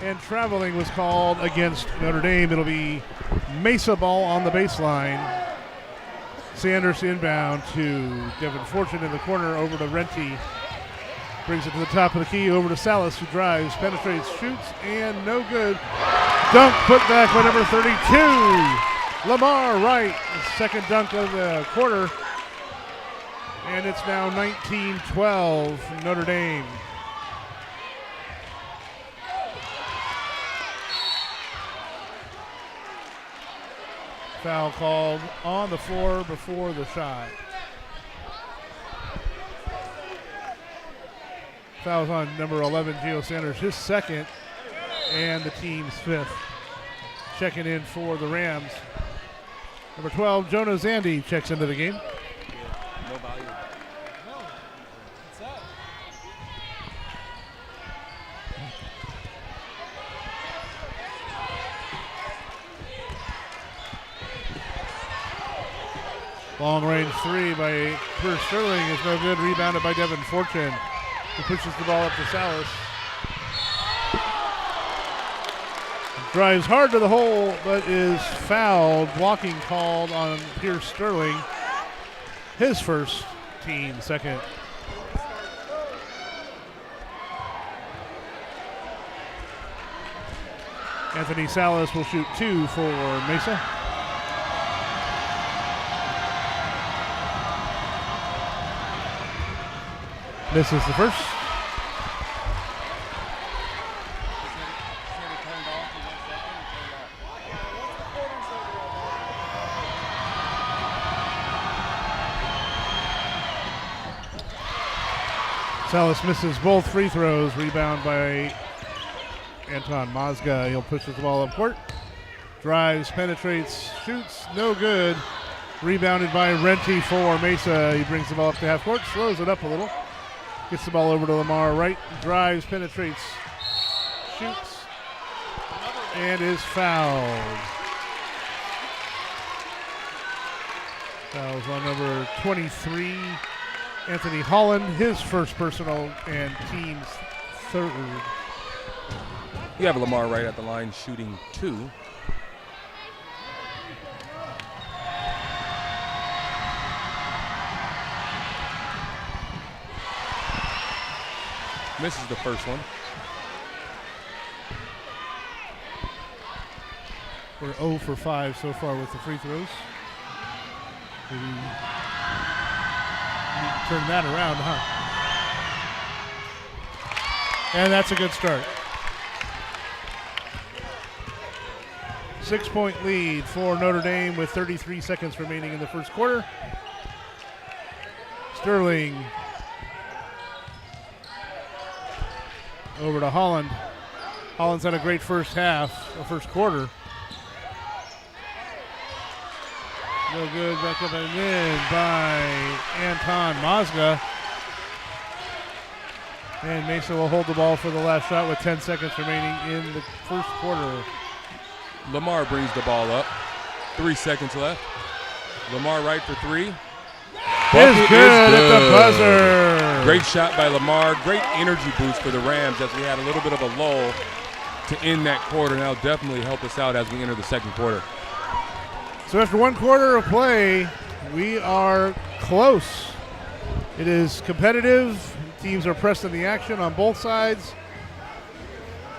And traveling was called against Notre Dame. It'll be Mesa ball on the baseline. Sanders inbound to Devin Fortune in the corner over to Renty. Brings it to the top of the key over to Salas, who drives, penetrates, shoots, and no good. Dunk put back by number 32, Lamar Wright. The second dunk of the quarter. And it's now 19-12 Notre Dame. Foul called on the floor before the shot. Foul's on number 11, Gio Sanders, his second, and the team's fifth. Checking in for the Rams. Number 12, Jonah Zandy checks into the game. No value. Long range three by Pierce Sterling is no good. Rebounded by Devin Fortune, who pushes the ball up to Salas. Drives hard to the hole, but is fouled. Blocking called on Pierce Sterling. His first, team second. Anthony Salas will shoot two for Mesa. Misses the first. Salas misses both free throws. Rebound by Anton Mazga. He'll push the ball up court. Drives, penetrates, shoots, no good. Rebounded by Renty for Mesa. He brings the ball up to half court, slows it up a little. Gets the ball over to Lamar Wright. Drives, penetrates, shoots, and is fouled. Fouls on number 23, Anthony Holland, his first personal and team's third. You have Lamar Wright at the line shooting two. Misses the first one. We're 0 for 5 so far with the free throws. Maybe need to turn that around, huh? And that's a good start. 6-point lead for Notre Dame with 33 seconds remaining in the first quarter. Sterling over to Holland. Holland's had a great first half, or first quarter. No good, back up and in by Anton Mazga. And Mesa will hold the ball for the last shot with 10 seconds remaining in the first quarter. Lamar brings the ball up. 3 seconds left. Lamar Wright for three. Is good at the buzzer. Great shot by Lamar. Great energy boost for the Rams as we had a little bit of a lull to end that quarter. Now definitely help us out as we enter the second quarter. So after one quarter of play, we are close. It is competitive. Teams are pressing the action on both sides.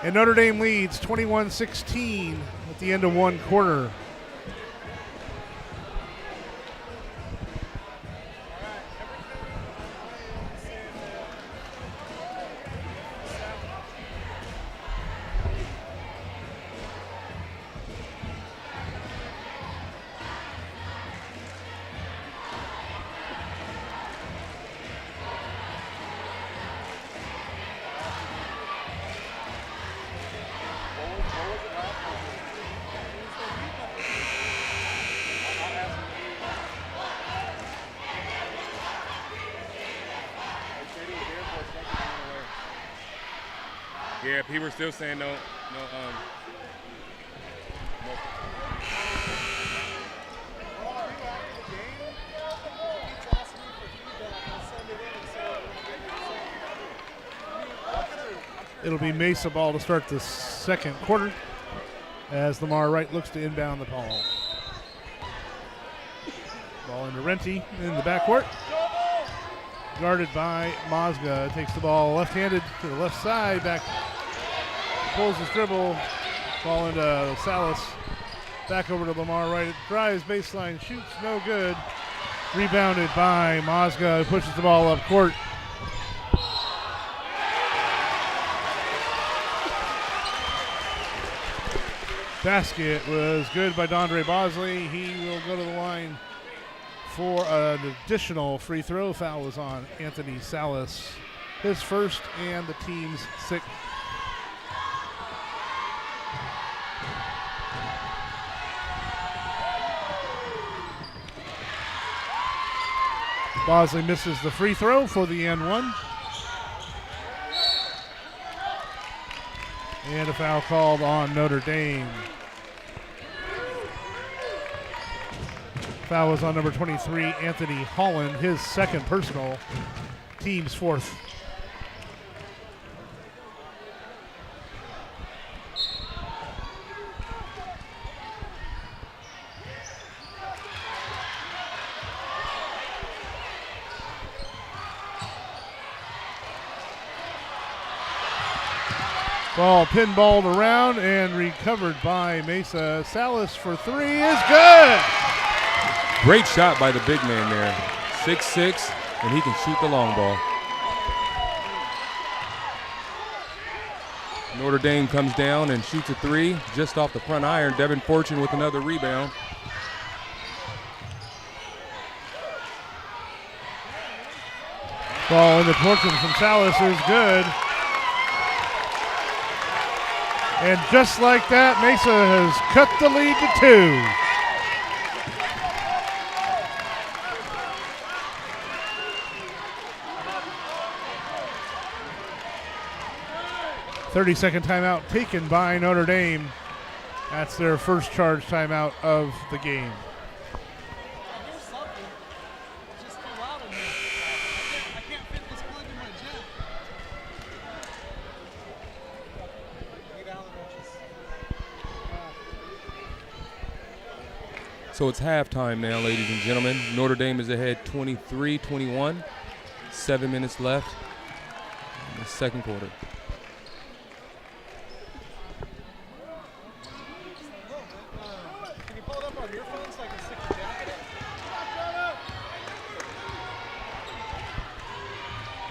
And Notre Dame leads 21-16 at the end of one quarter. Yeah, people were still saying no. It'll be Mesa ball to start the second quarter as Lamar Wright looks to inbound the ball. Ball into Renty in the backcourt. Guarded by Mazga. Takes the ball left-handed to the left side. Back. Pulls his dribble. Ball into Salas. Back over to Lamar Wright. Drives baseline. Shoots. No good. Rebounded by Mazga. Pushes the ball up court. Basket was good by Dondre Bosley. He will go to the line for an additional free throw. Foul was on Anthony Salas, his first and the team's sixth. Bosley misses the free throw for the N1. And a foul called on Notre Dame. Foul was on number 23, Anthony Holland, his second personal, team's fourth. Ball pinballed around and recovered by Mesa. Salas for three is good. Great shot by the big man there. 6'6", and he can shoot the long ball. Notre Dame comes down and shoots a three just off the front iron. Devin Fortune with another rebound. Ball into Fortune from Salas is good. And just like that, Mesa has cut the lead to 2. .30-second timeout taken by Notre Dame. That's their first charge timeout of the game. So it's halftime now, ladies and gentlemen. Notre Dame is ahead 23-21. 7 minutes left in the second quarter.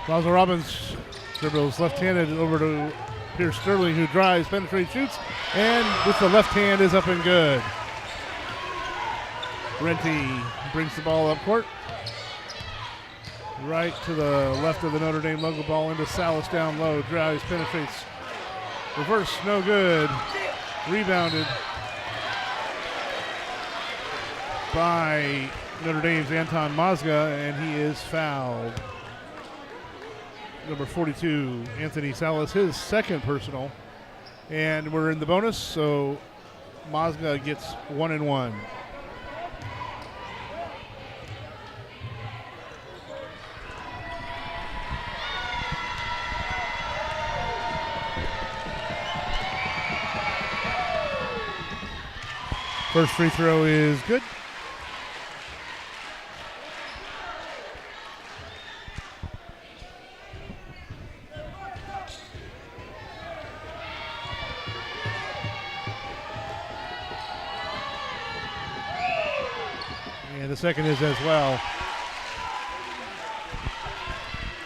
Basil Robbins dribbles left-handed over to Pierce Sterling, who drives, penetrates, shoots, and with the left hand is up and good. Renty brings the ball up court. Right to the left of the Notre Dame logo, ball into Salas down low. Drives, penetrates. Reverse, no good. Rebounded by Notre Dame's Anton Mazga, and he is fouled. Number 42, Anthony Salas, his second personal. And we're in the bonus, so Mazga gets 1 and 1. First free throw is good. And the second is as well.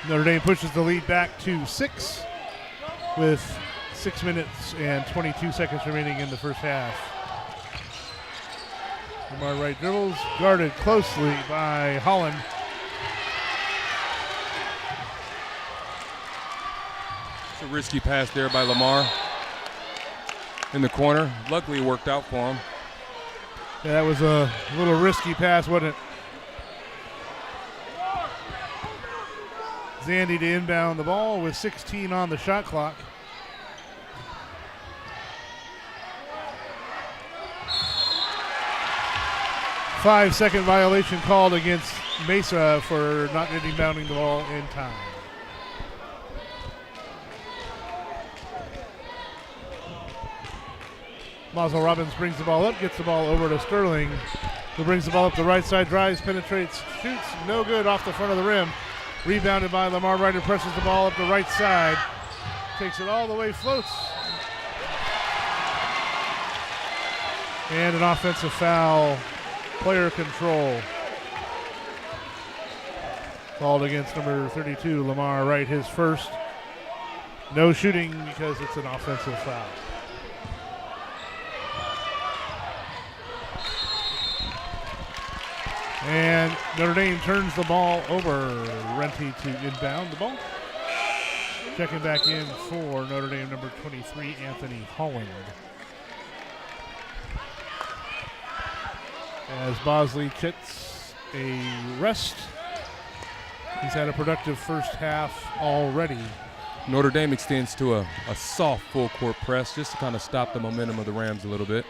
Notre Dame pushes the lead back to 6 with 6 minutes and 22 seconds remaining in the first half. Lamar Wright dribbles, guarded closely by Holland. It's a risky pass there by Lamar in the corner. Luckily it worked out for him. Yeah, that was a little risky pass, wasn't it? Zandy to inbound the ball with 16 on the shot clock. Five-second violation called against Mesa for not inbounding the ball in time. Mazel Robbins brings the ball up, gets the ball over to Sterling, who brings the ball up the right side, drives, penetrates, shoots, no good off the front of the rim. Rebounded by Lamar Wright, who presses the ball up the right side. Takes it all the way, floats. And an offensive foul, player control. Called against number 32, Lamar Wright, his first. No shooting because it's an offensive foul. And Notre Dame turns the ball over. Renty to inbound the ball. Checking back in for Notre Dame, number 23, Anthony Holland. As Bosley gets a rest. He's had a productive first half already. Notre Dame extends to a soft full court press just to kind of stop the momentum of the Rams a little bit.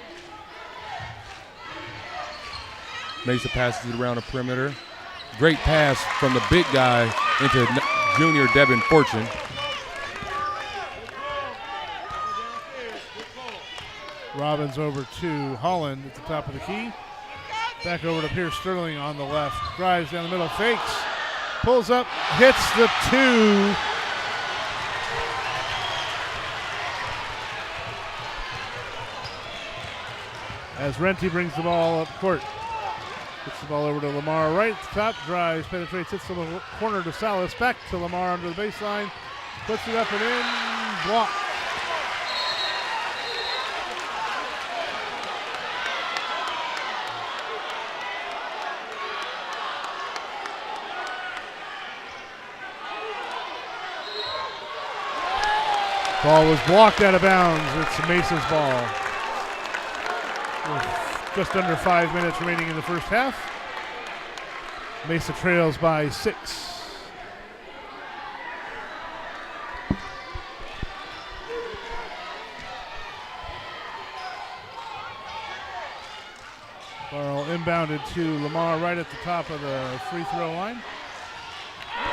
Mesa passes it around the perimeter. Great pass from the big guy into junior Devin Fortune. Robbins over to Holland at the top of the key. Back over to Pierce Sterling on the left. Drives down the middle, fakes. Pulls up, hits the two. As Renty brings the ball up court. Gets the ball over to Lamar Wright. Top drives, penetrates, hits to the corner to Salas. Back to Lamar under the baseline. Puts it up and in. Block. Ball was blocked out of bounds. It's Mesa's ball. Just under 5 minutes remaining in the first half. Mesa trails by 6. Ball inbounded to Lamar right at the top of the free throw line.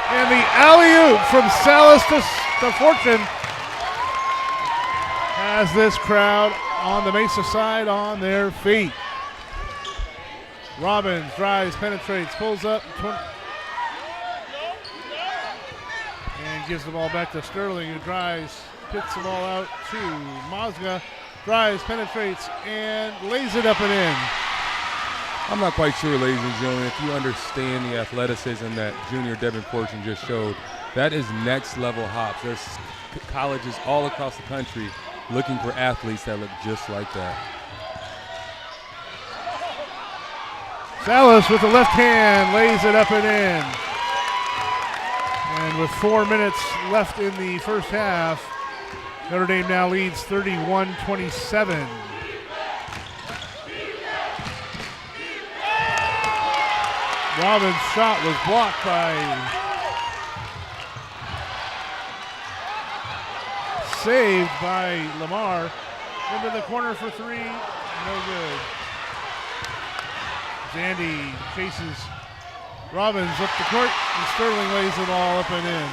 And the alley-oop from Salas to Fortune has this crowd on the Mesa side on their feet. Robbins drives, penetrates, pulls up, and gives the ball back to Sterling, who drives, picks the ball out to Mozga, drives, penetrates, and lays it up and in. I'm not quite sure, ladies and gentlemen, if you understand the athleticism that junior Devin Fortune just showed. That is next level hops. There's colleges all across the country looking for athletes that look just like that. Salas with the left hand lays it up and in. And with 4 minutes left in the first half, Notre Dame now leads 31-27. Robbins' shot was blocked by saved by Lamar. Into the corner for three, no good. Zandy chases Robbins up the court, and Sterling lays it all up and in.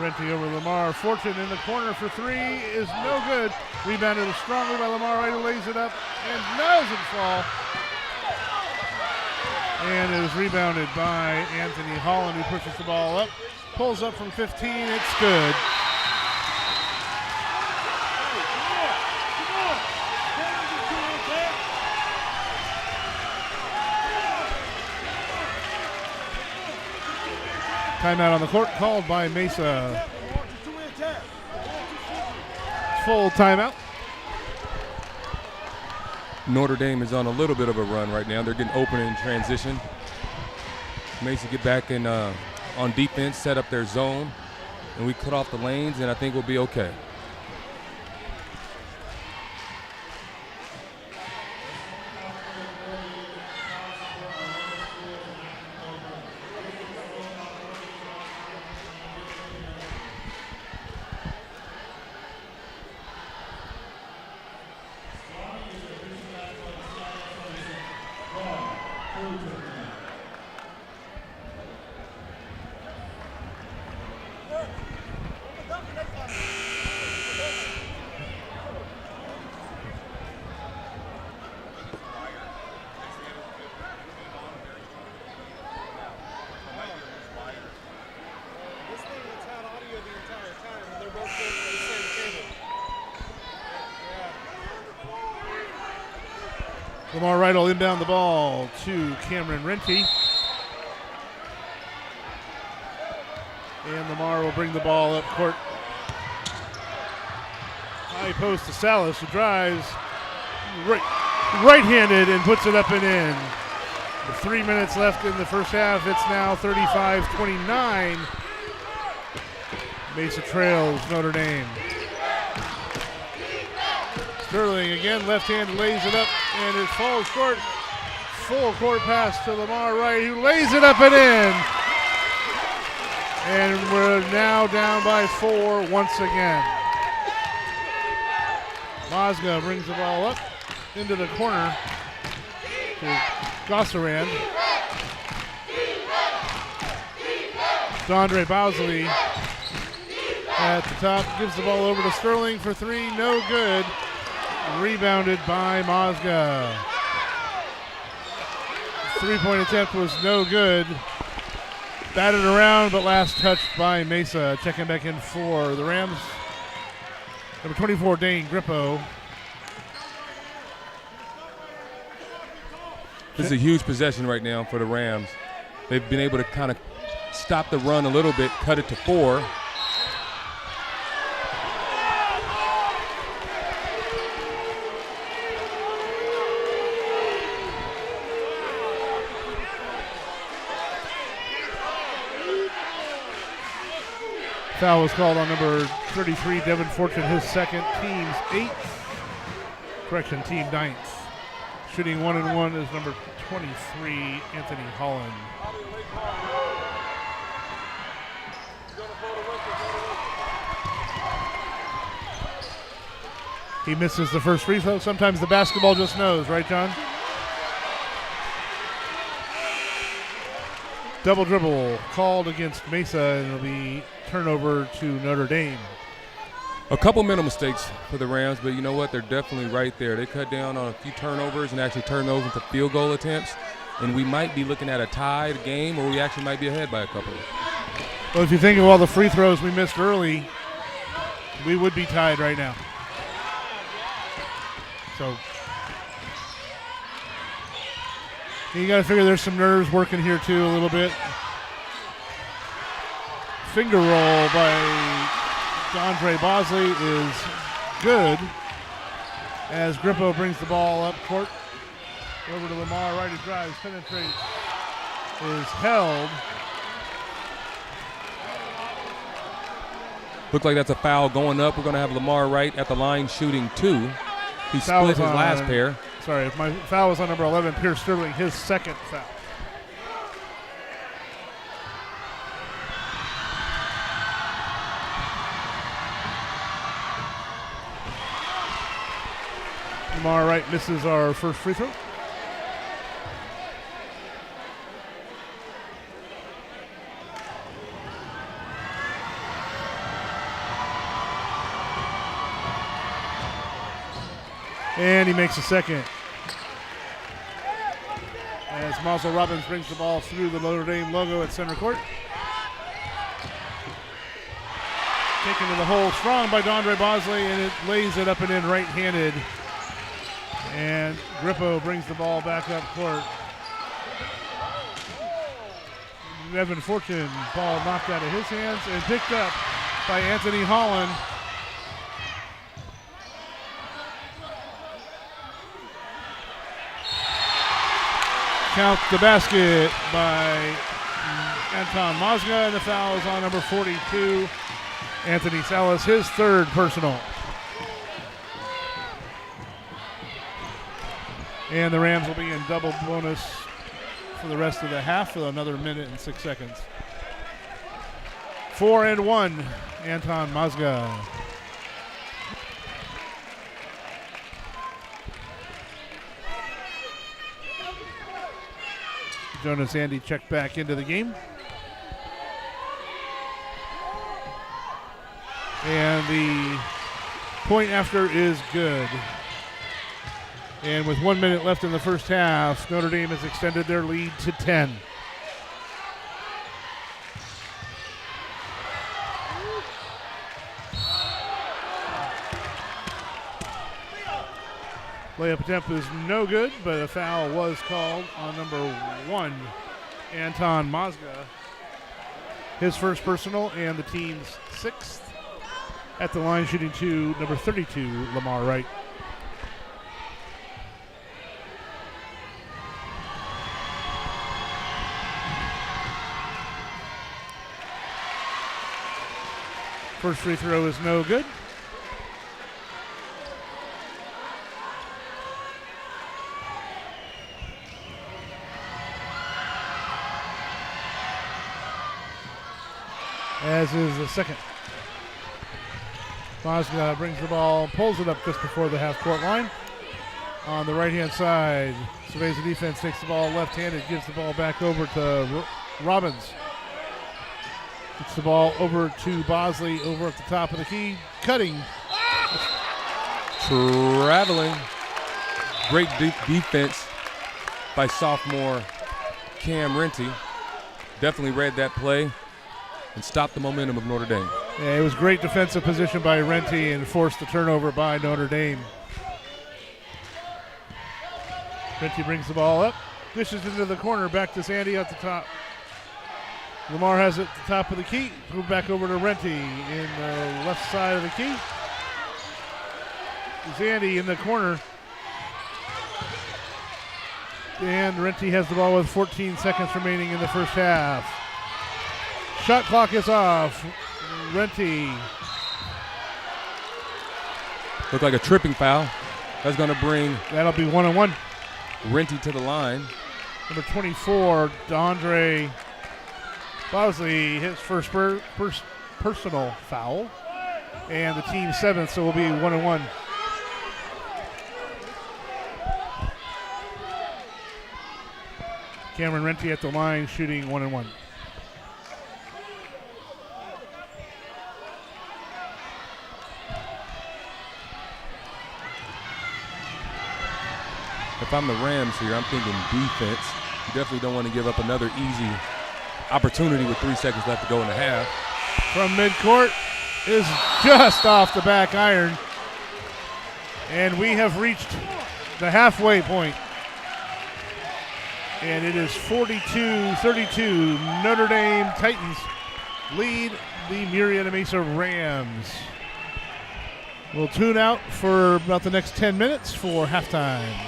Renty over Lamar. Fortune in the corner for three is no good. Rebounded strongly by Lamar Wright, who lays it up and doesn't fall. And it was rebounded by Anthony Holland, who pushes the ball up. Pulls up from 15, it's good. Timeout on the court called by Mesa. Full timeout. Notre Dame is on a little bit of a run right now. They're getting open in transition. Mesa get back in on defense, set up their zone, and we cut off the lanes, and I think we'll be okay. Lamar Wright will inbound the ball to Cameron Renty. And Lamar will bring the ball up court. High post to Salas, who drives right-handed and puts it up and in. With 3 minutes left in the first half, it's now 35-29. Mesa trails Notre Dame. Sterling again, left-handed, lays it up, and it falls short. Full court pass to Lamar Wright, who lays it up and in. And we're now down by 4 once again. Mazga brings the ball up into the corner to Gossaran. Dondre Bowsley at the top gives the ball over to Sterling for 3, no good. Rebounded by Mazga. 3-point attempt was no good. Batted around, but last touched by Mesa. Checking back in for the Rams. Number 24, Dane Grippo. This is a huge possession right now for the Rams. They've been able to kind of stop the run a little bit, cut it to 4. Foul was called on number 33, Devin Fortune, his second, team's 8th. Correction, team 9th. Shooting 1-1 is number 23, Anthony Holland. He misses the first free throw. Sometimes the basketball just knows, right, John? Double dribble called against Mesa, and it'll be turnover to Notre Dame. A couple mental mistakes for the Rams, but you know what? They're definitely right there. They cut down on a few turnovers and actually turned those into field goal attempts, and we might be looking at a tied game, or we actually might be ahead by a couple. Well, if you think of all the free throws we missed early, we would be tied right now. So you got to figure there's some nerves working here too a little bit. Finger roll by Dondre Bosley is good as Grippo brings the ball up court. Over to Lamar, right, he drives, penetrates, is held. Look like that's a foul going up. We're going to have Lamar Wright at the line shooting 2. He split his last pair. Sorry, if my foul was on number 11, Pierce Sterling, his second foul. Lamar Wright misses our first free throw. And he makes a second. As Mazel Robbins brings the ball through the Notre Dame logo at center court. Taken to the hole strong by Dondre Bosley, and it lays it up and in right-handed. And Grippo brings the ball back up court. Devin Fortune, ball knocked out of his hands and picked up by Anthony Holland. Count the basket by Anton Mazga, and the foul is on number 42, Anthony Salas, his third personal. And the Rams will be in double bonus for the rest of the half for another minute and 6 seconds. 4-1, Anton Mazga. Jonas Andy checked back into the game. And the point after is good. And with 1 minute left in the first half, Notre Dame has extended their lead to 10. Layup attempt is no good, but a foul was called on number 1, Anton Mazga. His first personal and the team's 6th. At the line shooting 2, number 32, Lamar Wright. First free throw is no good. As is the second. Mazga brings the ball, pulls it up just before the half-court line. On the right-hand side, surveys the defense, takes the ball left-handed, gives the ball back over to Robbins. Gets the ball over to Bosley, over at the top of the key, cutting. Traveling. Great defense by sophomore Cam Renty. Definitely read that play and stopped the momentum of Notre Dame. Yeah, it was great defensive position by Renty and forced the turnover by Notre Dame. Renty brings the ball up, dishes into the corner, back to Sandy at the top. Lamar has it at the top of the key, move back over to Renty in the left side of the key. Zandy in the corner. And Renty has the ball with 14 seconds remaining in the first half. Shot clock is off. Renty. Looked like a tripping foul. That's going to bring That'll be 1-on-1. Renty to the line. Number 24, DeAndre Bosley, his first personal foul. And the team's 7th, so it will be 1-on-1. Cameron Renty at the line shooting 1-on-1. If I'm the Rams here, I'm thinking defense. You definitely don't want to give up another easy opportunity with 3 seconds left to go in the half. From midcourt is just off the back iron. And we have reached the halfway point. And it is 42-32. Notre Dame Titans lead the Murrieta Mesa Rams. We'll tune out for about the next 10 minutes for halftime.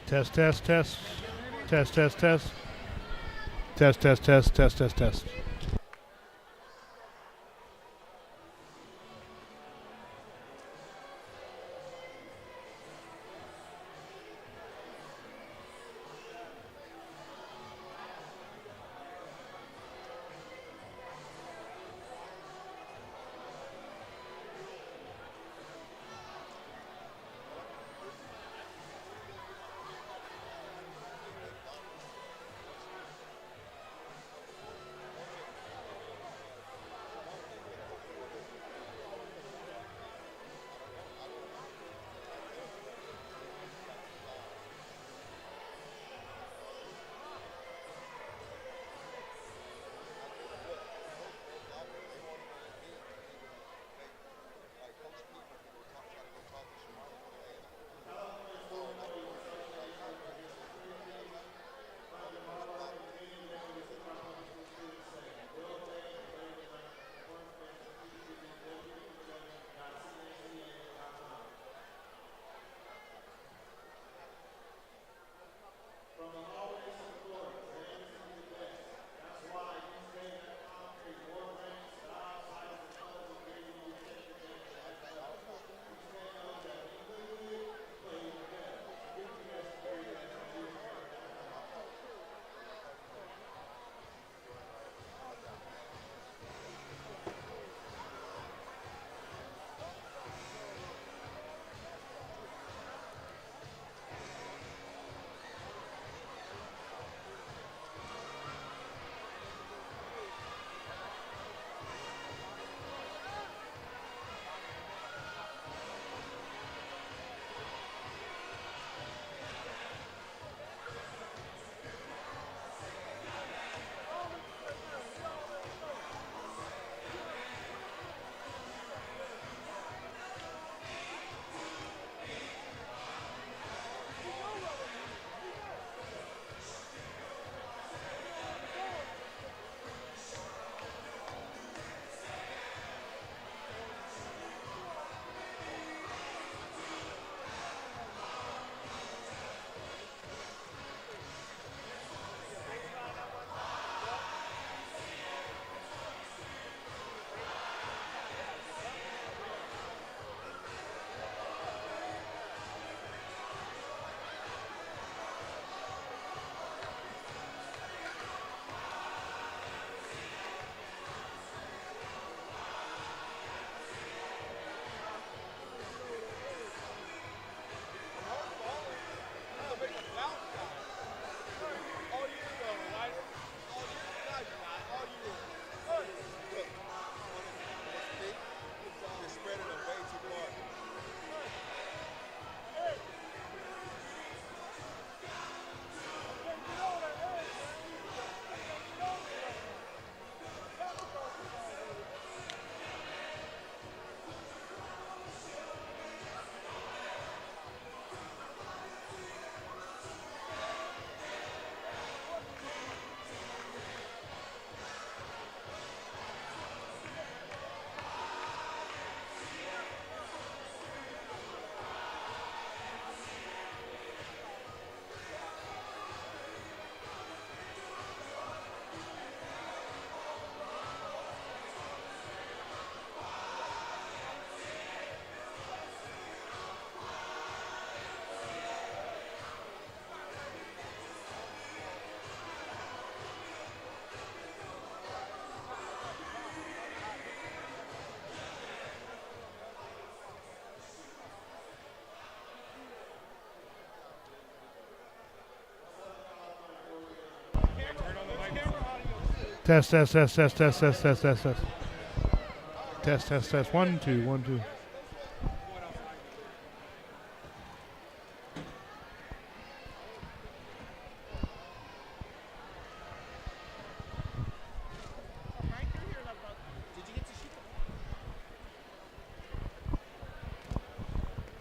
Test, test, test. Test, test, test. Test, test, test, test, test, test. Test, test, test, test, test, test, test, test, test. Test, test, test. 1, 2, 1, 2.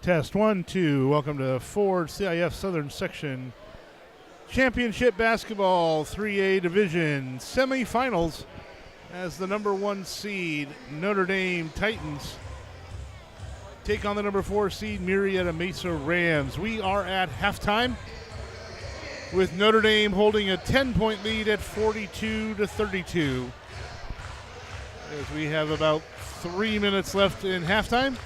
Test 1, 2. Welcome to Ford CIF Southern Section Championship Basketball 3A Division semifinals as the number 1 seed Notre Dame Titans take on the number 4 seed Murrieta Mesa Rams. We are at halftime with Notre Dame holding a 10-point lead at 42-32 as we have about 3 minutes left in halftime.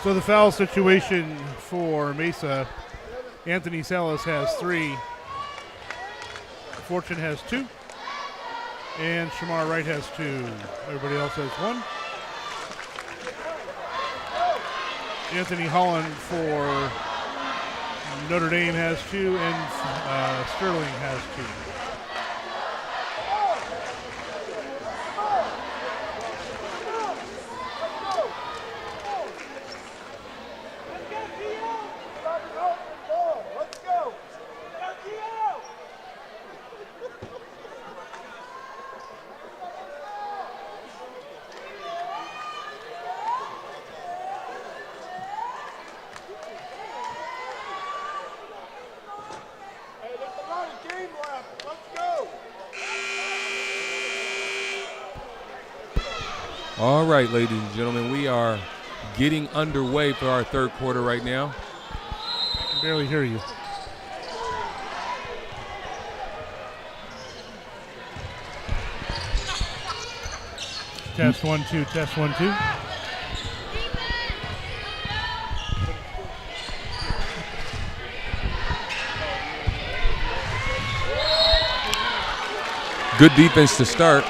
So the foul situation for Mesa, Anthony Salas has 3, Fortune has 2, and Shamar Wright has 2. Everybody else has 1. Anthony Holland for Notre Dame has 2, and Sterling has 2. All right, ladies and gentlemen, we are getting underway for our third quarter right now. I can barely hear you. Test 1, 2, test 1, 2. Good defense to start.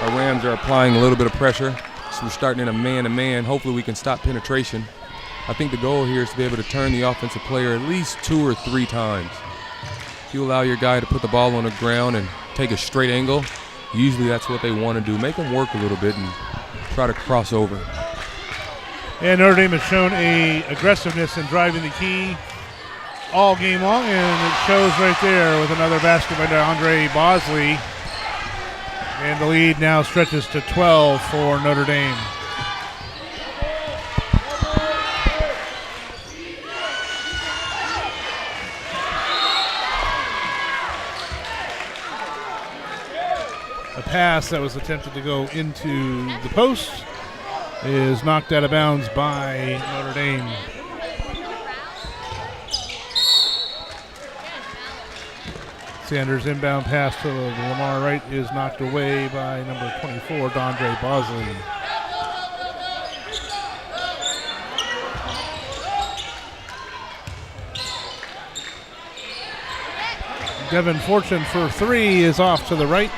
Our Rams are applying a little bit of pressure, so we're starting in a man-to-man. Hopefully we can stop penetration. I think the goal here is to be able to turn the offensive player at least 2 or 3 times. If you allow your guy to put the ball on the ground and take a straight angle, usually that's what they want to do. Make them work a little bit and try to cross over. And Notre Dame has shown a aggressiveness in driving the key all game long, and it shows right there with another basket by Andre Bosley. And the lead now stretches to 12 for Notre Dame. A pass that was attempted to go into the post is knocked out of bounds by Notre Dame. Sanders' inbound pass to Lamar Wright is knocked away by number 24, Dondre Bosley. Devin Fortune for three is off to the right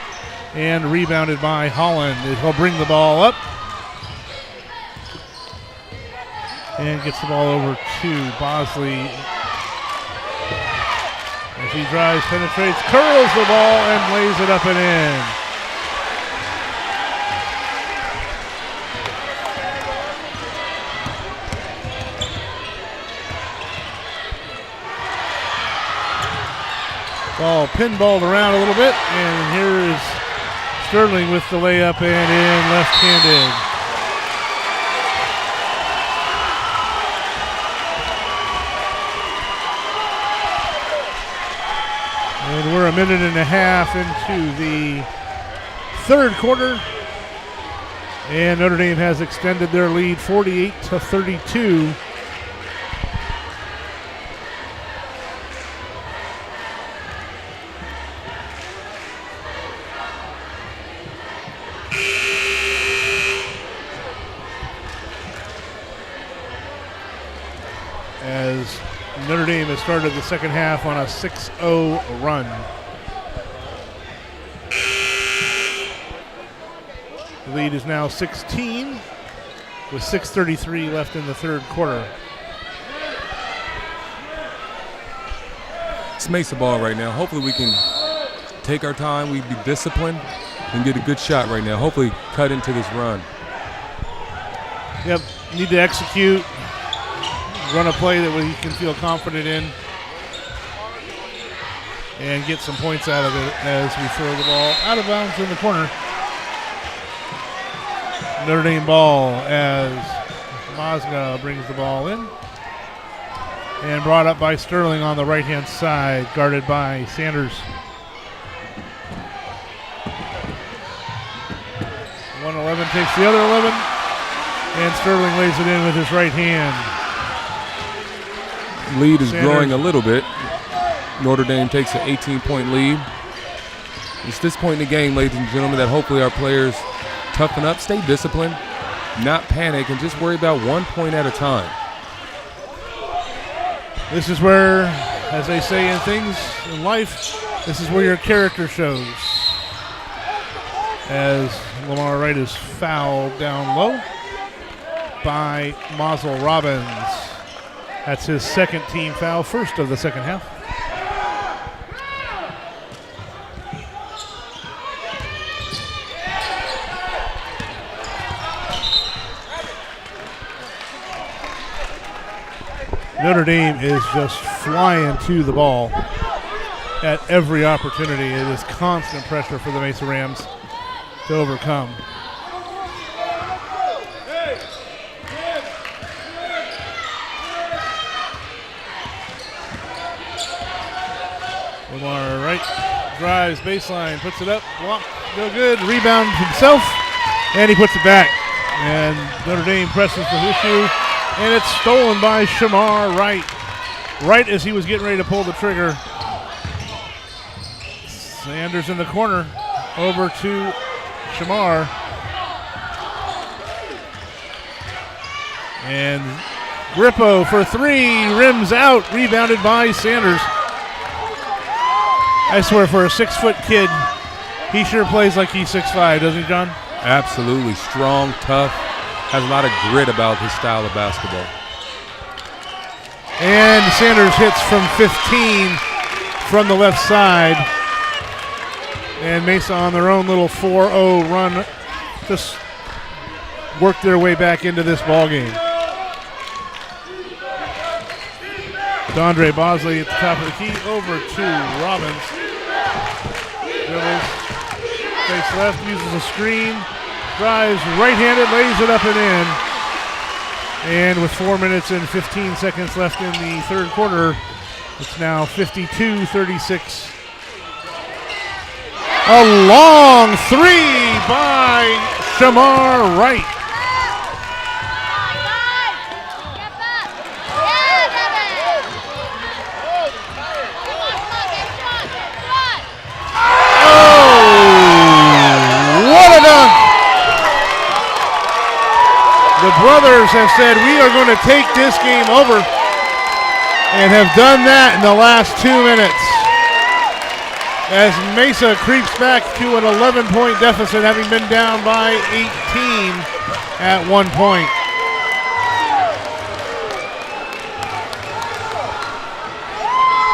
and rebounded by Holland. He'll bring the ball up and gets the ball over to Bosley. As he drives, penetrates, curls the ball, and lays it up and in. Ball pinballed around a little bit, and here is Sterling with the layup and in left-handed. And we're a minute and a half into the third quarter. And Notre Dame has extended their lead 48-32. As Notre Dame has started the second half on a 6-0 run. The lead is now 16 with 6:33 left in the third quarter. It's Mesa ball right now. Hopefully we can take our time, we be disciplined, and get a good shot right now. Hopefully cut into this run. Yep, need to execute. Run a play that we can feel confident in and get some points out of it as we throw the ball out of bounds in the corner. Notre Dame ball as Mazga brings the ball in and brought up by Sterling on the right-hand side, guarded by Sanders. 111 takes the other 11, and Sterling lays it in with his right hand. Lead is Sanders growing a little bit. Notre Dame takes an 18-point lead. It's this point in the game, ladies and gentlemen, that hopefully our players toughen up, stay disciplined, not panic, and just worry about 1 point at a time. This is where, as they say in things in life, this is where your character shows. As Lamar Wright is fouled down low by Mazel Robbins. That's his second team foul, first of the second half. Notre Dame is just flying to the ball at every opportunity. It is constant pressure for the Mesa Rams to overcome. Lamar Wright drives baseline, puts it up, block, no good, rebound himself, and he puts it back. And Notre Dame presses the issue, and it's stolen by Shamar Wright. Right as he was getting ready to pull the trigger. Sanders in the corner, over to Shamar. And Grippo for three, rims out, rebounded by Sanders. I swear, for a 6-foot kid, he sure plays like he's 6'5", doesn't he, John? Absolutely. Strong, tough, has a lot of grit about his style of basketball. And Sanders hits from 15 from the left side. And Mesa on their own little 4-0 run, just work their way back into this ball game. Dondre Bosley at the top of the key, over to Robbins. Dribbles, face left, uses a screen, drives right-handed, lays it up and in. And with 4 minutes and 15 seconds left in the third quarter, it's now 52-36. A long three by Shamar Wright. The brothers have said, we are going to take this game over, and have done that in the last 2 minutes. As Mesa creeps back to an 11-point deficit, having been down by 18 at one point.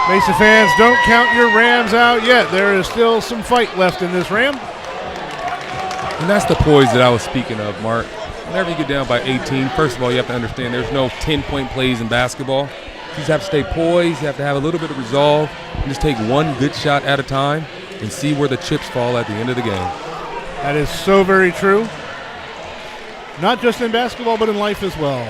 Mesa fans, don't count your Rams out yet. There is still some fight left in this Ram. And that's the poise that I was speaking of, Mark. Whenever you get down by 18, first of all, you have to understand there's no 10-point plays in basketball. You just have to stay poised. You have to have a little bit of resolve and just take one good shot at a time and see where the chips fall at the end of the game. That is so very true. Not just in basketball, but in life as well.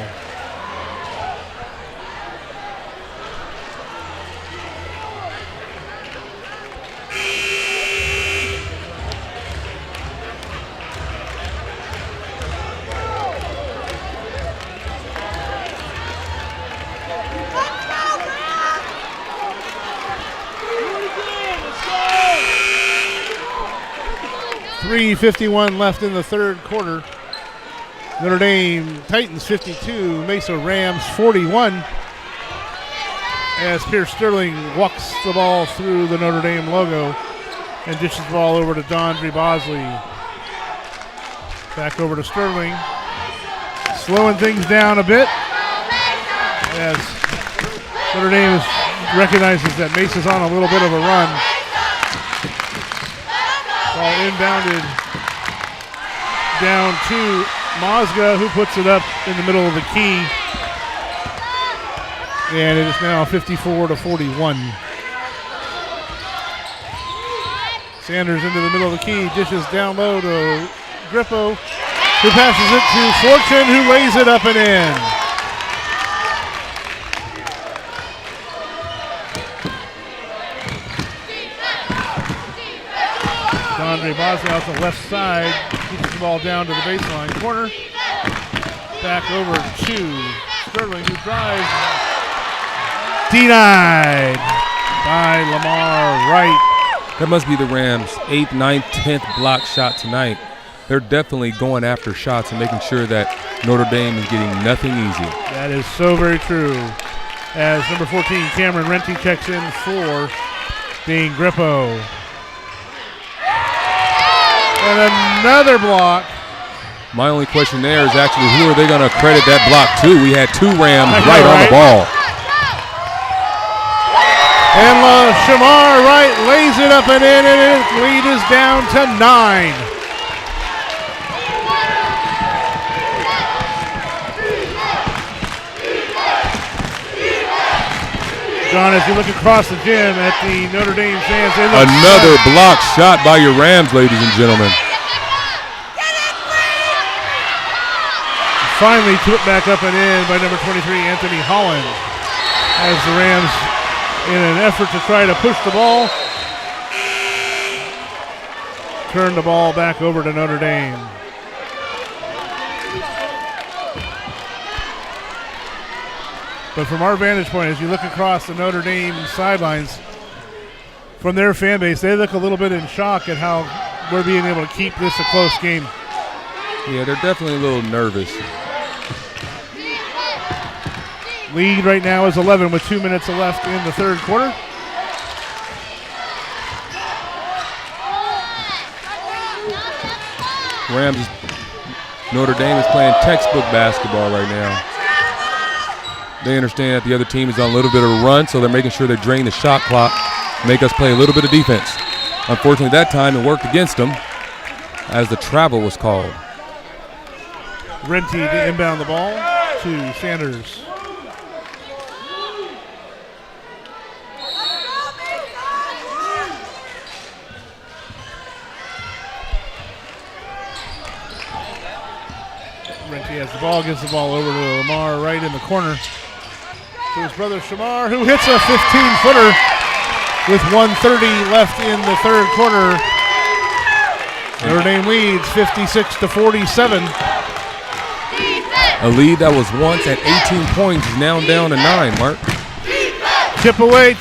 .351 left in the third quarter. Notre Dame Titans 52, Mesa Rams 41. As Pierce Sterling walks the ball through the Notre Dame logo and dishes the ball over to Dondre Bosley. Back over to Sterling. Slowing things down a bit as Notre Dame recognizes that Mesa's on a little bit of a run. Ball inbounded down to Mozga, who puts it up in the middle of the key. And it is now 54-41. Sanders into the middle of the key, dishes down low to Grippo, who passes it to Fortune, who lays it up and in. Andre Bosley off the left side, keeps the ball down to the baseline corner. Back over to Sterling, who drives. Denied by Lamar Wright. That must be the Rams' 8th, 9th, 10th block shot tonight. They're definitely going after shots and making sure that Notre Dame is getting nothing easy. That is so very true. As number 14, Cameron Renty, checks in for Dean Grippo. And another block. My only question there is actually who are they going to credit that block to? We had two Rams right on the ball. And Shamar Wright lays it up and in, and his lead is down to 9. John, as you look across the gym at the Notre Dame fans, they look another block shot by your Rams, ladies and gentlemen. Finally put back up and in by number 23, Anthony Holland, as the Rams, in an effort to try to push the ball, turn the ball back over to Notre Dame. But from our vantage point, as you look across the Notre Dame sidelines, from their fan base, they look a little bit in shock at how we're being able to keep this a close game. Yeah, they're definitely a little nervous. Lead right now is 11 with 2 minutes left in the third quarter. Rams, Notre Dame is playing textbook basketball right now. They understand that the other team is on a little bit of a run, so they're making sure they drain the shot clock, make us play a little bit of defense. Unfortunately, that time it worked against them as the travel was called. Renty to inbound the ball to Sanders. Renty has the ball, gives the ball over to Lamar right in the corner to his brother Shamar, who hits a 15-footer with 1:30 left in the third quarter. Notre Dame leads 56-47. A lead that was once at 18 points is now down to 9, Mark. Chip away,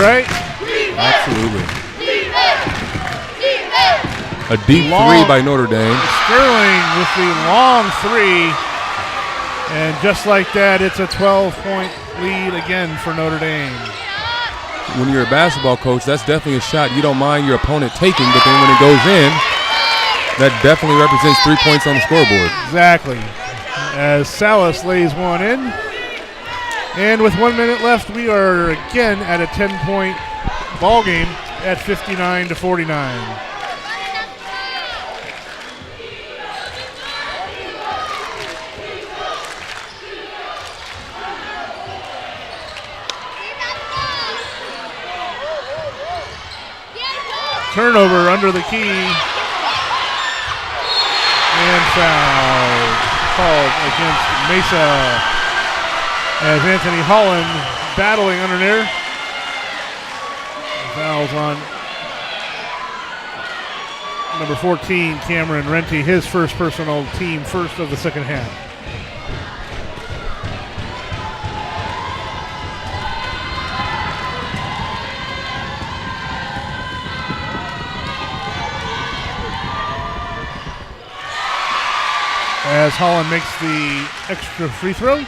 right? Absolutely. A deep three by Notre Dame. Sterling with the long three. And just like that, it's a 12-point lead again for Notre Dame. When you're a basketball coach, that's definitely a shot you don't mind your opponent taking, but then when it goes in, that definitely represents 3 points on the scoreboard. Exactly. As Salas lays one in. And with 1 minute left, we are again at a 10-point ball game at 59-49. Turnover under the key. And foul called against Mesa as Anthony Holland battling under there. Fouls on number 14, Cameron Renty, his first personal team first of the second half. As Holland makes the extra free throw.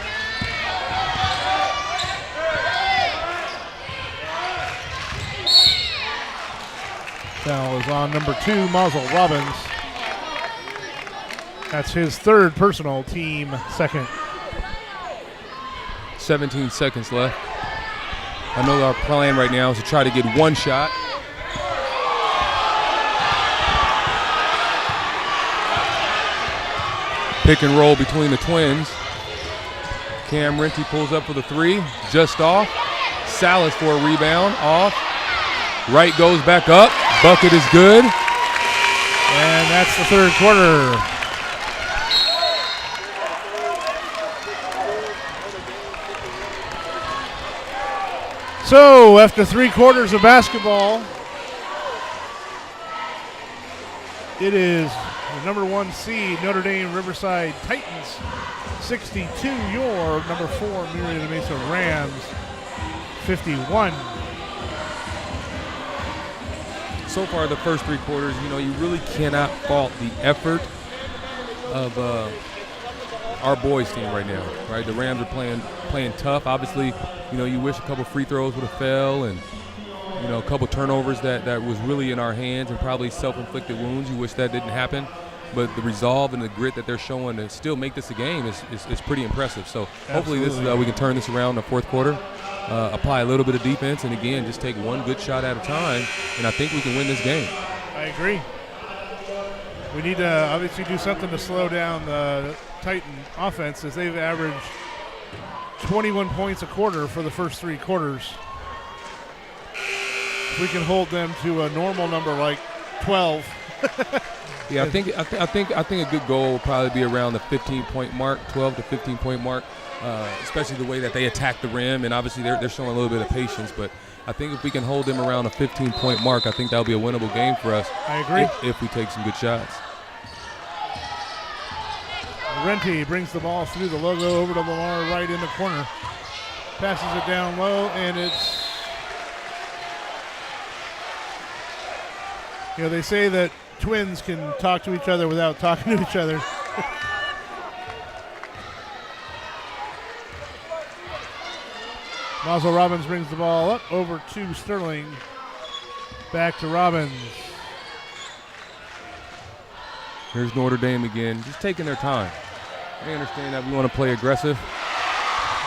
Foul is on number 2, Mazel Robbins. That's his third personal, team second. 17 seconds left. I know our plan right now is to try to get one shot. Pick and roll between the twins. Cam Renty pulls up for the three, just off. Salas for a rebound, off. Wright goes back up, bucket is good. And that's the third quarter. So after 3 quarters of basketball, it is the number 1 seed, Notre Dame Riverside Titans, 62. Your number 4, Murrieta Mesa Rams, 51. So far, the first 3 quarters, you really cannot fault the effort of our boys team right now, right? The Rams are playing tough. Obviously, you wish a couple free throws would have fell and, a couple turnovers that was really in our hands and probably self-inflicted wounds. You wish that didn't happen. But the resolve and the grit that they're showing to still make this a game is pretty impressive. So hopefully we can turn this around in the fourth quarter, apply a little bit of defense, and again, just take one good shot at a time, and I think we can win this game. I agree. We need to obviously do something to slow down the Titan offense, as they've averaged 21 points a quarter for the first 3 quarters. If we can hold them to a normal number like 12. Yeah, I think a good goal will probably be around the 15-point mark, 12 to 15-point mark, especially the way that they attack the rim, and obviously they're showing a little bit of patience. But I think if we can hold them around a 15-point mark, I think that'll be a winnable game for us. I agree. If we take some good shots. Renty brings the ball through the logo over to Lamar right in the corner. Passes it down low, and it's they say that twins can talk to each other without talking to each other. Mazel Robbins brings the ball up over to Sterling. Back to Robbins. Here's Notre Dame again, just taking their time. They understand that we want to play aggressive,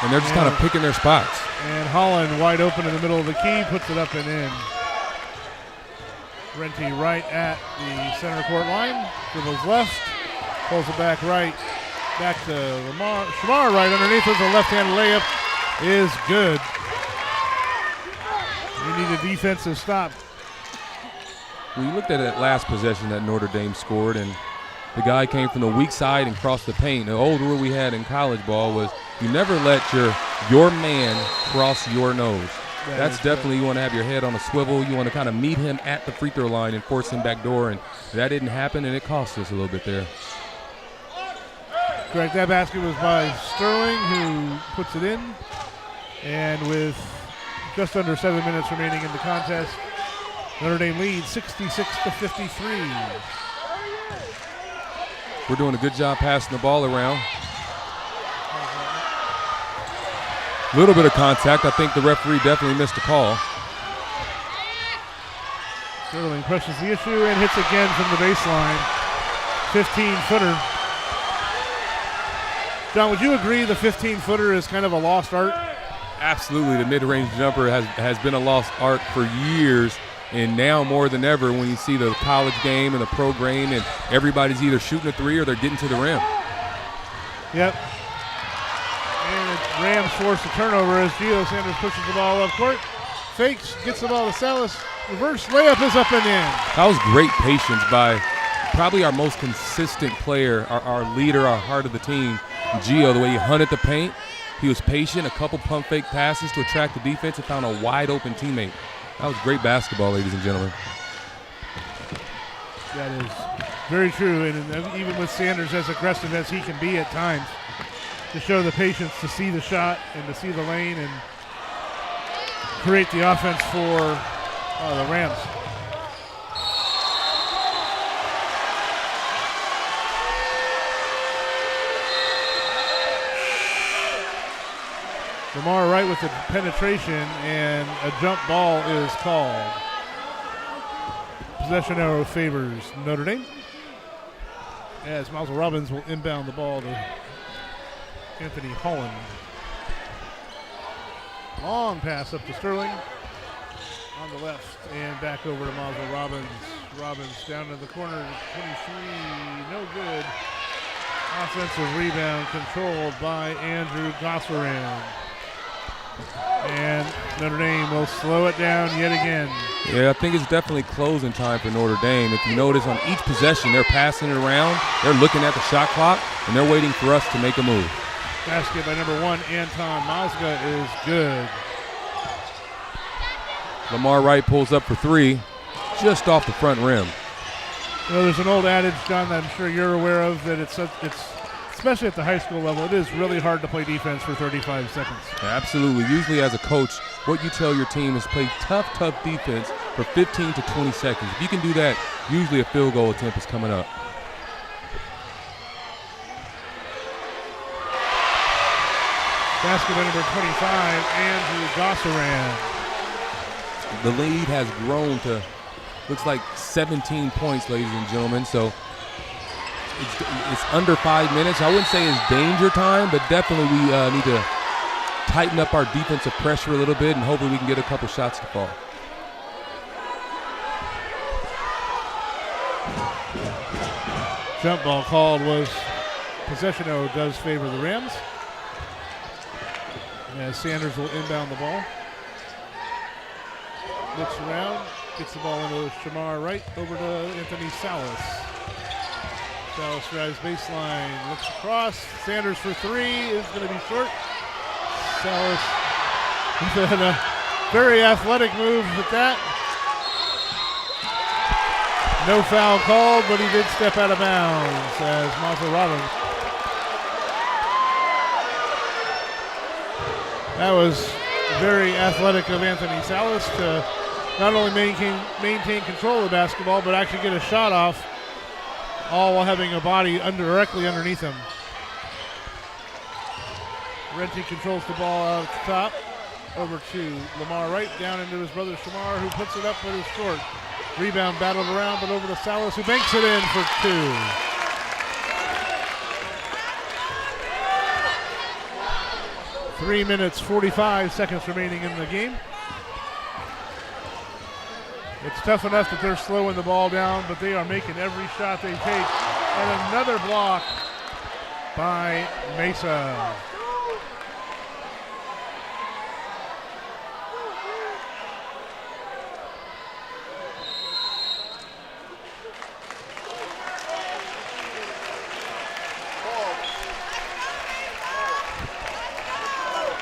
and they're just kind of picking their spots. And Holland wide open in the middle of the key, puts it up and in. Renty right at the center court line, dribbles left, pulls it back right, Back to Lamar. Shamar right underneath with a left-handed layup is good. We need a defensive stop. We looked at that last possession that Notre Dame scored, and the guy came from the weak side and crossed the paint. The old rule we had in college ball was you never let your man cross your nose. That's definitely, you want to have your head on a swivel. You want to kind of meet him at the free throw line and force him back door, and that didn't happen, and it cost us a little bit there. Correct. That basket was by Sterling, who puts it in. And with just under 7 minutes remaining in the contest, Notre Dame leads 66-53. We're doing a good job passing the ball around. A little bit of contact. I think the referee definitely missed a call. Sterling presses the issue and hits again from the baseline. 15-footer. John, would you agree the 15-footer is kind of a lost art? Absolutely. The mid-range jumper has been a lost art for years, and now more than ever when you see the college game and the pro game and everybody's either shooting a three or they're getting to the rim. Yep. And the Rams force a turnover as Gio Sanders pushes the ball up court. Fakes, gets the ball to Salas. Reverse layup is up and in. That was great patience by probably our most consistent player, our leader, our heart of the team, Gio. The way he hunted the paint, he was patient, a couple pump fake passes to attract the defense and found a wide open teammate. That was great basketball, ladies and gentlemen. That is very true, and even with Sanders as aggressive as he can be at times, to show the patience to see the shot and to see the lane and create the offense for the Rams. Lamar Wright with the penetration, and a jump ball is called. Possession arrow favors Notre Dame, as Miles Robbins will inbound the ball to Anthony Holland. Long pass up to Sterling on the left and back over to Miles Robbins. Robbins down in the corner, 23, no good. Offensive rebound controlled by Andrew Gosserin. And Notre Dame will slow it down yet again. Yeah, I think it's definitely closing time for Notre Dame. If you notice on each possession, they're passing it around, they're looking at the shot clock, and they're waiting for us to make a move. Basket by number 1, Anton Mazga, is good. Lamar Wright pulls up for three, just off the front rim. Well, there's an old adage, John, that I'm sure you're aware of, that it's especially at the high school level, it is really hard to play defense for 35 seconds. Absolutely. Usually as a coach, what you tell your team is play tough defense for 15 to 20 seconds. If you can do that, usually a field goal attempt is coming up. Basket by number 25, Andrew Gosserin. The lead has grown to, looks like 17 points, ladies and gentlemen. So it's under 5 minutes. I wouldn't say it's danger time, but definitely we need to tighten up our defensive pressure a little bit, and hopefully we can get a couple shots to fall. Jump ball called was possession does favor the Rams, as Sanders will inbound the ball. Looks around, gets the ball into Shamar Wright, over to Anthony Salas. Salas drives baseline, looks across. Sanders for three is going to be short. Salas with a very athletic move with that. No foul called, but he did step out of bounds as Miles Robbins. That was very athletic of Anthony Salas to not only maintain control of the basketball, but actually get a shot off, all while having a body directly underneath him. Renty controls the ball out at the top, over to Lamar Wright, down into his brother Shamar, who puts it up but is short. Rebound battled around, but over to Salas, who banks it in for two. Three minutes, 45 seconds remaining in the game. It's tough enough that they're slowing the ball down, but they are making every shot they take. And another block by Mesa.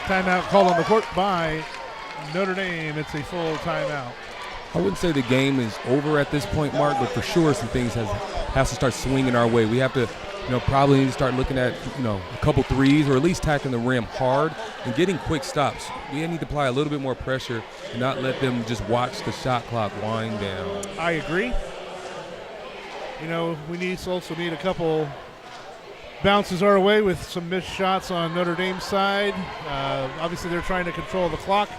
Timeout called on the court by Notre Dame. It's a full timeout. I wouldn't say the game is over at this point, Mark, but for sure some things has to start swinging our way. We have to, probably need to start looking at, a couple threes or at least tacking the rim hard and getting quick stops. We need to apply a little bit more pressure and not let them just watch the shot clock wind down. I agree. We also need a couple bounces our way with some missed shots on Notre Dame's side. Obviously, they're trying to control the clock.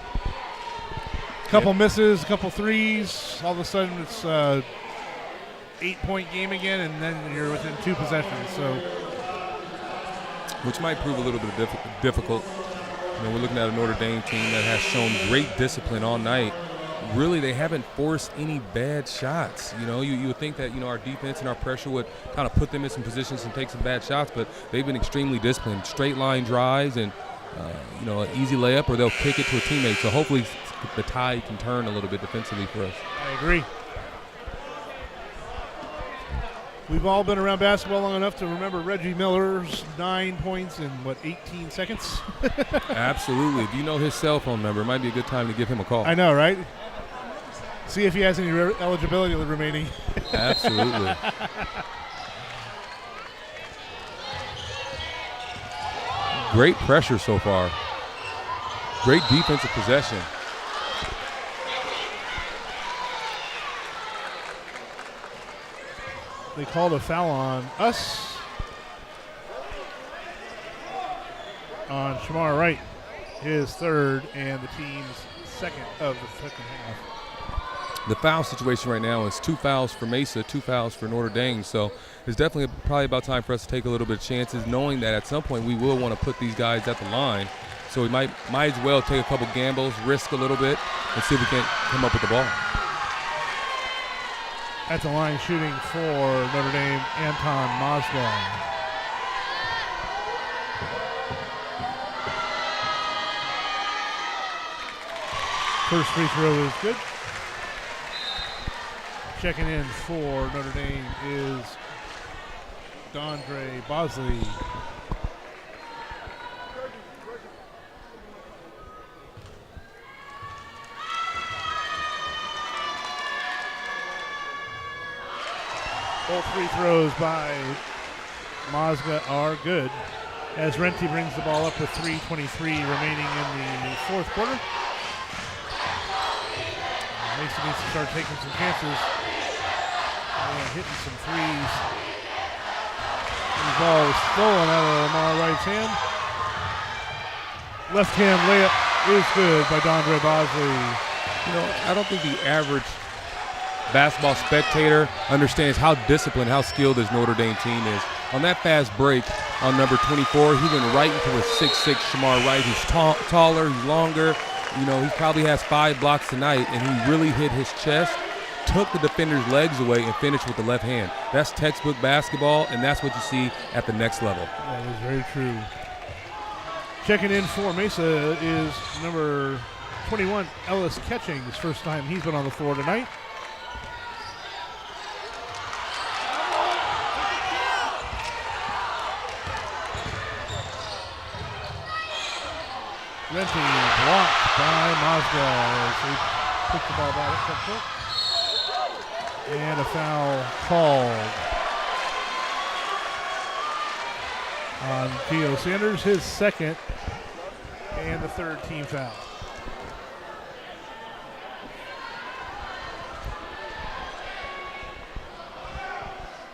Couple misses, a couple threes. All of a sudden, it's 8-point game again, and then you're within 2 possessions. So, which might prove a little bit difficult. We're looking at a Notre Dame team that has shown great discipline all night. Really, they haven't forced any bad shots. You would think that our defense and our pressure would kind of put them in some positions and take some bad shots, but they've been extremely disciplined. Straight line drives and an easy layup, or they'll kick it to a teammate. So hopefully the tide can turn a little bit defensively for us. I agree. We've all been around basketball long enough to remember Reggie Miller's 9 points in, 18 seconds? Absolutely. If you know his cell phone number, it might be a good time to give him a call. I know, right? See if he has any eligibility remaining. Absolutely. Great pressure so far. Great defensive possession. They called a foul on us. On Shamar Wright, his third and the team's second of the second half. The foul situation right now is 2 fouls for Mesa, 2 fouls for Notre Dame. So it's definitely probably about time for us to take a little bit of chances, knowing that at some point we will want to put these guys at the line. So we might as well take a couple gambles, risk a little bit, and see if we can come up with the ball. At the line shooting for Notre Dame, Anton Mazda. First free throw is good. Checking in for Notre Dame is Dondre Bosley. Both free throws by Mazda are good as Renty brings the ball up with 3:23 remaining in the fourth quarter. Mason needs to start taking some chances and hitting some threes. The ball is stolen out of Lamar Wright's hand. Left hand layup is good by Dondre Bosley. I don't think the average basketball spectator understands how disciplined, how skilled this Notre Dame team is. On that fast break on number 24, he went right into a 6'6" Shamar Wright. He's taller, he's longer. He probably has 5 blocks tonight, and he really hit his chest, took the defender's legs away, and finished with the left hand. That's textbook basketball, and that's what you see at the next level. That is very true. Checking in for Mesa is number 21, Ellis Ketching. His first time he's been on the floor tonight. Renty blocked by Mazda as he picked the ball back up front. And a foul called on Theo Sanders, his second and the third team foul.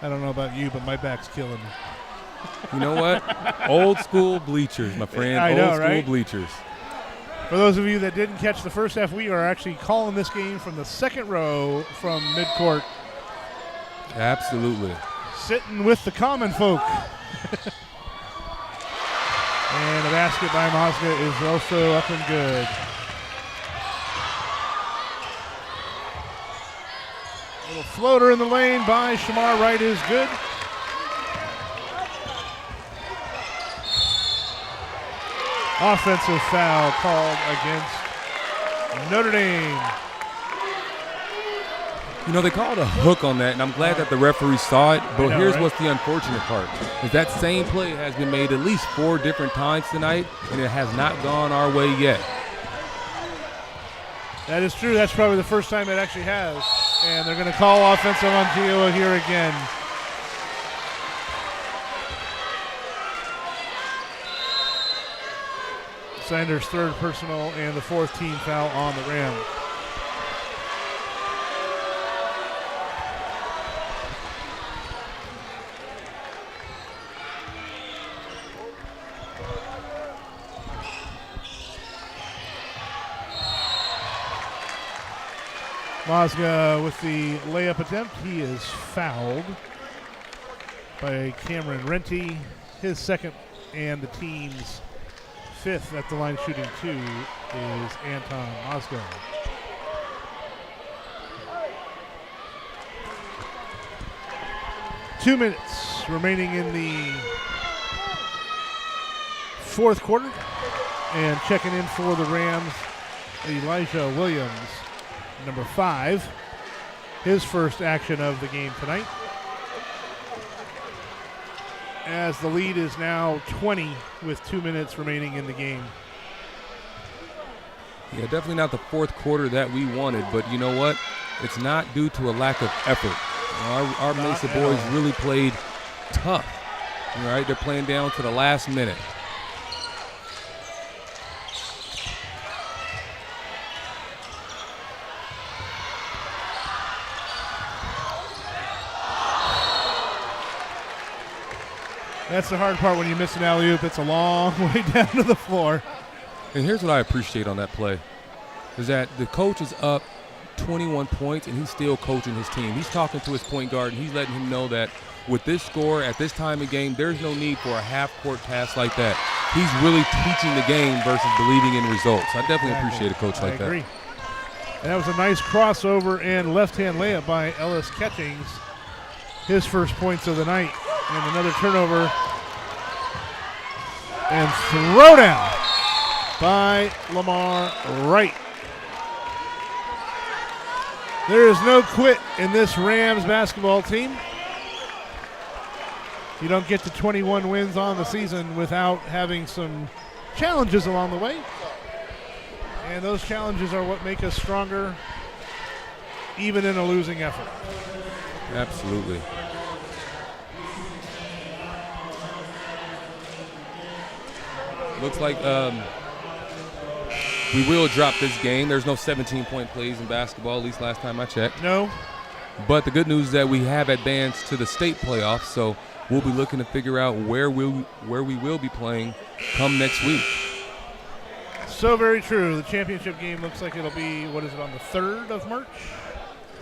I don't know about you, but my back's killing me. You know what? Old school bleachers, my friend. I know, old school right? bleachers. For those of you that didn't catch the first half, we are actually calling this game from the second row from midcourt. Absolutely. Sitting with the common folk. And a basket by Mazda is also up and good. Little floater in the lane by Shamar Wright is good. Offensive foul called against Notre Dame. You know, they called a hook on that, and I'm glad that the referee saw it. But here's right? what's the unfortunate part, is that same play has been made at least 4 different times tonight, and it has not gone our way yet. That is true. That's probably the first time it actually has. And they're going to call offensive on Gioa here again. Sanders' 3rd personal and the 4th team foul on the Rams. Mazga with the layup attempt. He is fouled by Cameron Renty. His 2nd and the team's 5th at the line shooting 2 is Anton Mazga. Two minutes remaining in the 4th quarter. And checking in for the Rams, Elijah Williams, number 5, his first action of the game tonight. As the lead is now 20 with 2 minutes remaining in the game. Yeah, definitely not the 4th quarter that we wanted, but you know what? It's not due to a lack of effort. Our Mesa boys really played tough. All right, they're playing down to the last minute. That's the hard part when you miss an alley-oop. It's a long way down to the floor. And here's what I appreciate on that play, is that the coach is up 21 points, and he's still coaching his team. He's talking to his point guard, and he's letting him know that with this score at this time of game, there's no need for a half-court pass like that. He's really teaching the game versus believing in results. I definitely appreciate a coach like that. I agree. And that was a nice crossover and left-hand layup by Ellis Catchings. His first points of the night. And another turnover and throwdown by Lamar Wright. There is no quit in this Rams basketball team. You don't get to 21 wins on the season without having some challenges along the way. And those challenges are what make us stronger, even in a losing effort. Absolutely. Looks like we will drop this game. There's no 17-point plays in basketball, at least last time I checked. No. But the good news is that we have advanced to the state playoffs, so we'll be looking to figure out where we will be playing come next week. So very true. The championship game looks like it'll be, what is it, on the 3rd of March?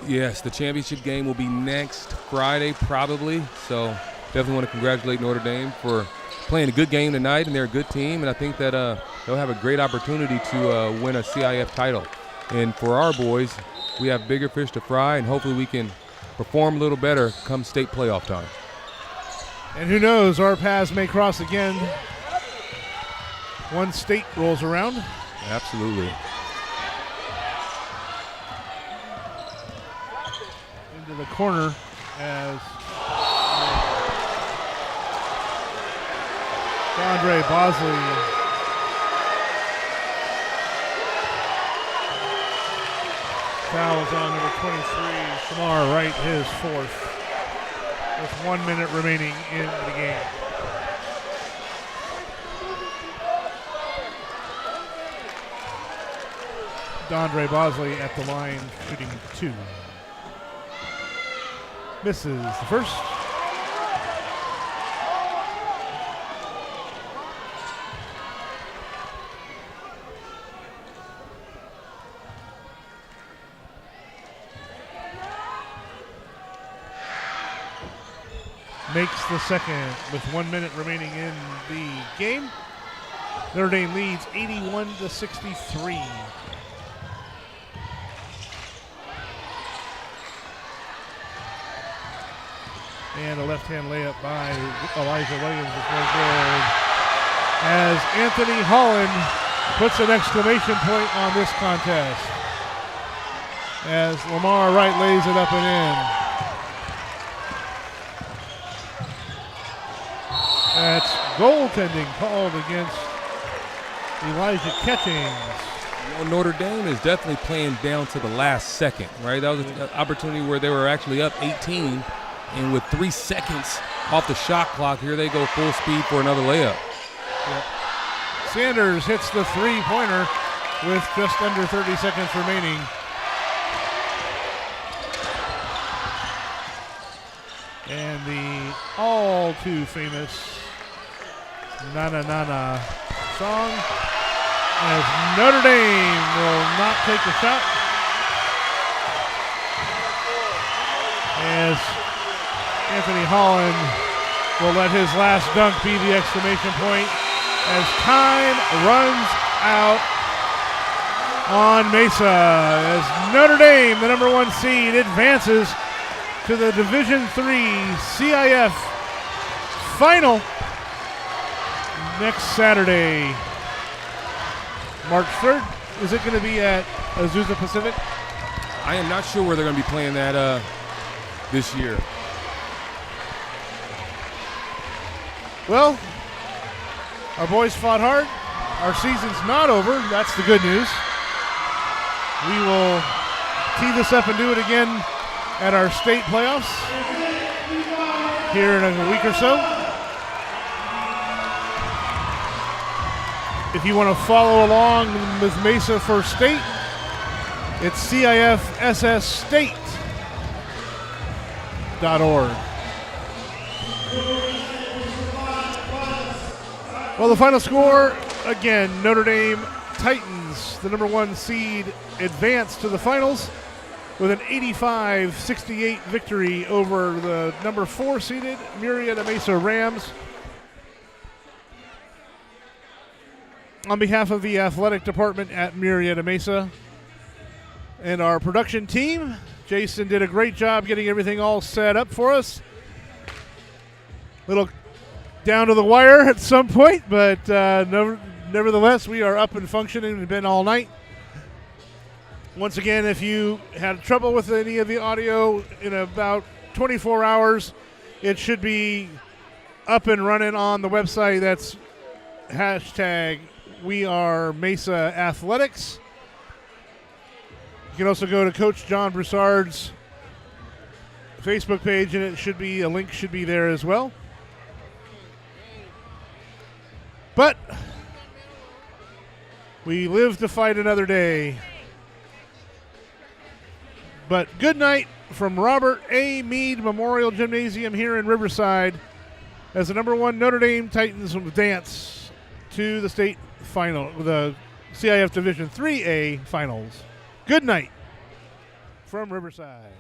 Yes, the championship game will be next Friday probably. So definitely want to congratulate Notre Dame for playing a good game tonight, and they're a good team, and I think that they'll have a great opportunity to win a CIF title. And for our boys, we have bigger fish to fry, and hopefully we can perform a little better come state playoff time. And who knows, our paths may cross again once state rolls around. Absolutely. Into the corner as Andre Bosley fouls on number 23, Shamar Wright, his 4th, with 1 minute remaining in the game. D'Andre Bosley at the line, shooting 2. Misses the first. Makes the second with 1 minute remaining in the game. Notre Dame leads 81-63. And a left-hand layup by Elijah Williams is no good. as Anthony Holland puts an exclamation point on this contest as Lamar Wright lays it up and in. That's goaltending called against Elijah Catchings. Well, Notre Dame is definitely playing down to the last second, right? That was an opportunity where they were actually up 18, and with 3 seconds off the shot clock, here they go full speed for another layup. Yep. Sanders hits the three-pointer with just under 30 seconds remaining. And the all too famous Na Na Na Na song as Notre Dame will not take the shot. As Anthony Holland will let his last dunk be the exclamation point as time runs out on Mesa. As Notre Dame, the number 1 seed, advances to the Division III CIF final next Saturday, March 3rd. Is it going to be at Azusa Pacific? I am not sure where they're going to be playing that this year. Well, our boys fought hard. Our season's not over. That's the good news. We will tee this up and do it again at our state playoffs here in a week or so. If you want to follow along with Mesa for state, it's CIFSSstate.org. Well, the final score, again, Notre Dame Titans, the number 1 seed, advance to the finals with an 85-68 victory over the number 4 seeded Murrieta Mesa Rams. On behalf of the athletic department at Murrieta Mesa and our production team, Jason did a great job getting everything all set up for us. Little down to the wire at some point, but nevertheless, we are up and functioning and been all night. Once again, if you had trouble with any of the audio in about 24 hours, it should be up and running on the website. That's hashtag WeAreMesa Athletics. You can also go to Coach John Broussard's Facebook page, and it should be a link should be there as well. But we live to fight another day. But good night from Robert A. Meade Memorial Gymnasium here in Riverside as the number 1 Notre Dame Titans will dance to the state final, the CIF Division III-A finals. Good night from Riverside.